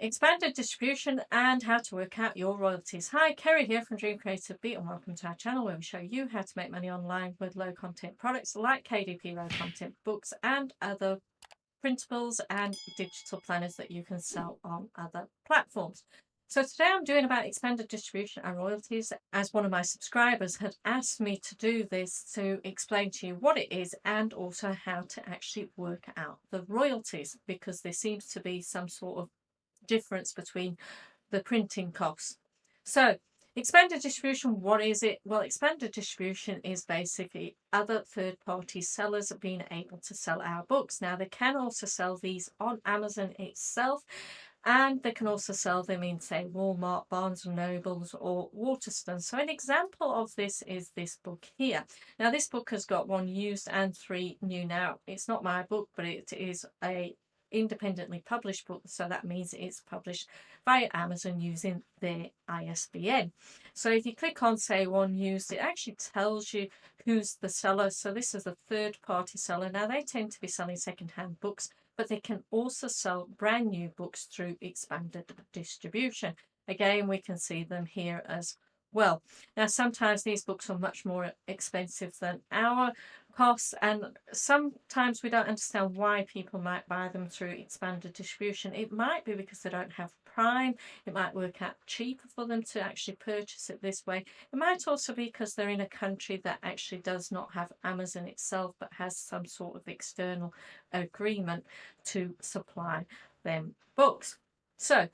Expanded distribution and how to work out your royalties. Hi, Kerry here from Dream Creative Beat, and welcome to our channel where we show you how to make money online with low content products like KDP low content books and other printables and digital planners that you can sell on other platforms. So today I'm doing about expanded distribution and royalties, as one of my subscribers had asked me to do this to explain to you what it is and also how to actually work out the royalties, because there seems to be some sort of difference between the printing costs. So expanded distribution, what is it? Well, expanded distribution is basically other third-party sellers being able to sell our books. Now, they can also sell these on Amazon itself, and they can also sell them in, say, Walmart, Barnes and Nobles, or Waterstones. So an example of this is this book here. Now, this book has got 1 used and 3 new. Now, it's not my book, but it is a independently published book, so that means it's published via Amazon using their ISBN. So if you click on, say, 1 used, it actually tells you who's the seller. So this is a third-party seller. Now, they tend to be selling second-hand books, but they can also sell brand new books through expanded distribution. Again, we can see them here as well. Now, sometimes these books are much more expensive than our costs, and sometimes we don't understand why people might buy them through expanded distribution. It might be because they don't have Prime. It might work out cheaper for them to actually purchase it this way. It might also be because they're in a country that actually does not have Amazon itself, but has some sort of external agreement to supply them books. So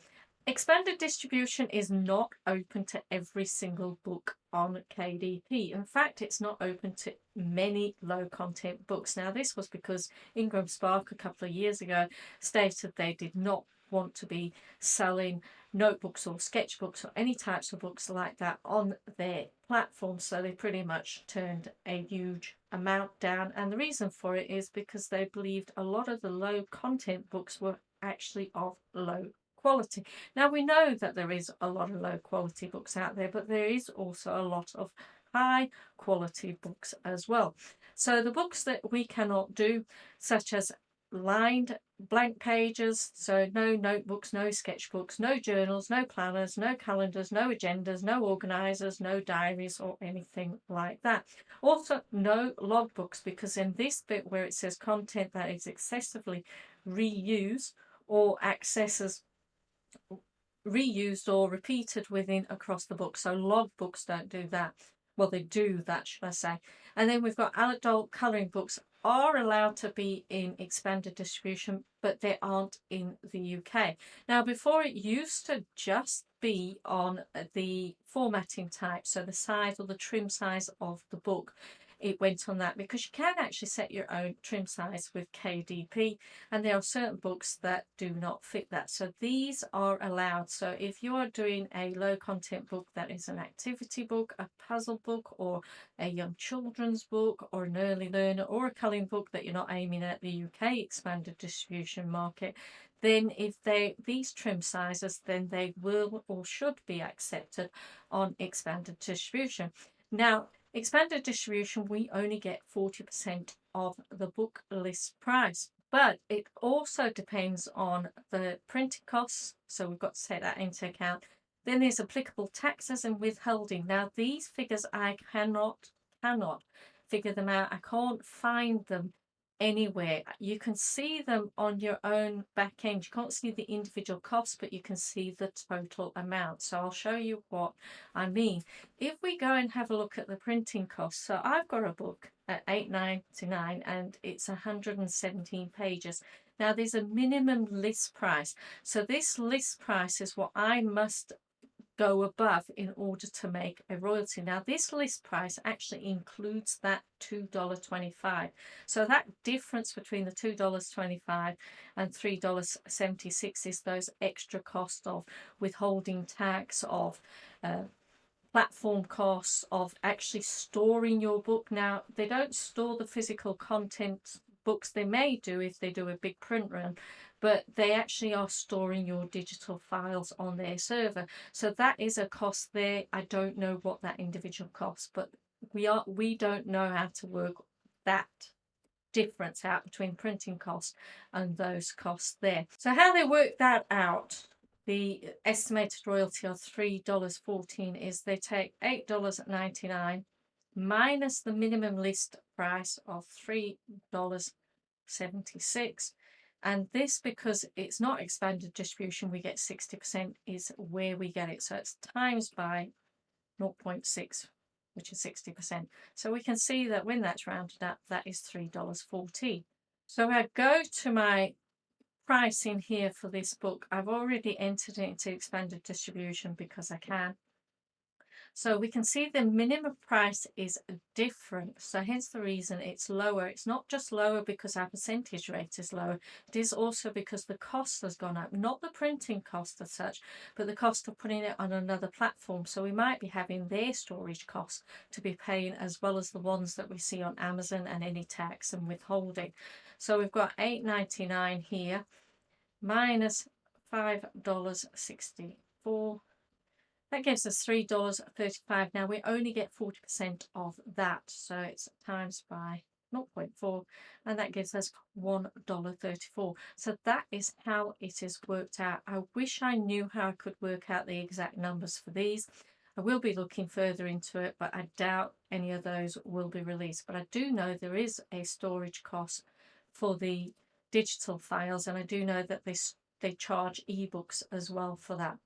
expanded distribution is not open to every single book on KDP. In fact, it's not open to many low content books. Now, this was because Ingram Spark a couple of years ago stated they did not want to be selling notebooks or sketchbooks or any types of books like that on their platform. So they pretty much turned a huge amount down. And the reason for it is because they believed a lot of the low content books were actually of low quality. Now, we know that there is a lot of low quality books out there, but there is also a lot of high quality books as well. So the books that we cannot do, such as lined blank pages, so no notebooks, no sketchbooks, no journals, no planners, no calendars, no agendas, no organizers, no diaries or anything like that. Also, no logbooks, because in this bit where it says content that is excessively reused or reused or repeated within across the book. So logbooks don't do that. Well, they do that, should I say. And then we've got adult colouring books are allowed to be in expanded distribution, but they aren't in the UK. Now, before, it used to just be on the formatting type, so the size or the trim size of the book. It went on that, because you can actually set your own trim size with KDP, and there are certain books that do not fit that. So these are allowed. So if you are doing a low content book that is an activity book, a puzzle book, or a young children's book, or an early learner, or a colouring book that you're not aiming at the UK expanded distribution market, then if these trim sizes, then they will or should be accepted on expanded distribution. Now, expanded distribution, we only get 40% of the book list price, but it also depends on the printing costs, so we've got to take that into account. Then there's applicable taxes and withholding. Now, these figures I cannot figure them out. I can't find them anywhere. You can see them on your own back end. You can't see the individual costs, but you can see the total amount. So I'll show you what I mean. If we go and have a look at the printing costs, so I've got a book at $8.99 and it's 117 pages. Now, there's a minimum list price. So this list price is what I must go above in order to make a royalty. Now, this list price actually includes that $2.25. So that difference between the $2.25 and $3.76 is those extra costs of withholding tax, of platform costs, of actually storing your book. Now, they don't store the physical content books. They may do if they do a big print run, but they actually are storing your digital files on their server. So that is a cost there. I don't know what that individual costs, but we don't know how to work that difference out between printing costs and those costs there. So how they work that out the estimated royalty of $3.14 is they take $8.99 minus the minimum list price of $3.76. And this, because it's not expanded distribution, we get 60% is where we get it. So it's times by 0.6, which is 60%. So we can see that when that's rounded up, that is $3.14. So I go to my pricing here for this book. I've already entered it into expanded distribution because I can. So we can see the minimum price is different. So hence the reason it's lower. It's not just lower because our percentage rate is lower. It is also because the cost has gone up. Not the printing cost as such, but the cost of putting it on another platform. So we might be having their storage costs to be paying as well as the ones that we see on Amazon and any tax and withholding. So we've got $8.99 here minus $5.64. That gives us $3.35. Now we only get 40% of that, so it's times by 0.4, and that gives us $1.34. So that is how it is worked out. I wish I knew how I could work out the exact numbers for these. I will be looking further into it, but I doubt any of those will be released. But I do know there is a storage cost for the digital files, and I do know that they charge ebooks as well for that.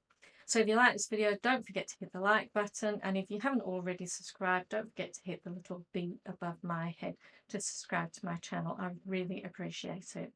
So if you like this video, don't forget to hit the like button, and if you haven't already subscribed, don't forget to hit the little B above my head to subscribe to my channel. I really appreciate it.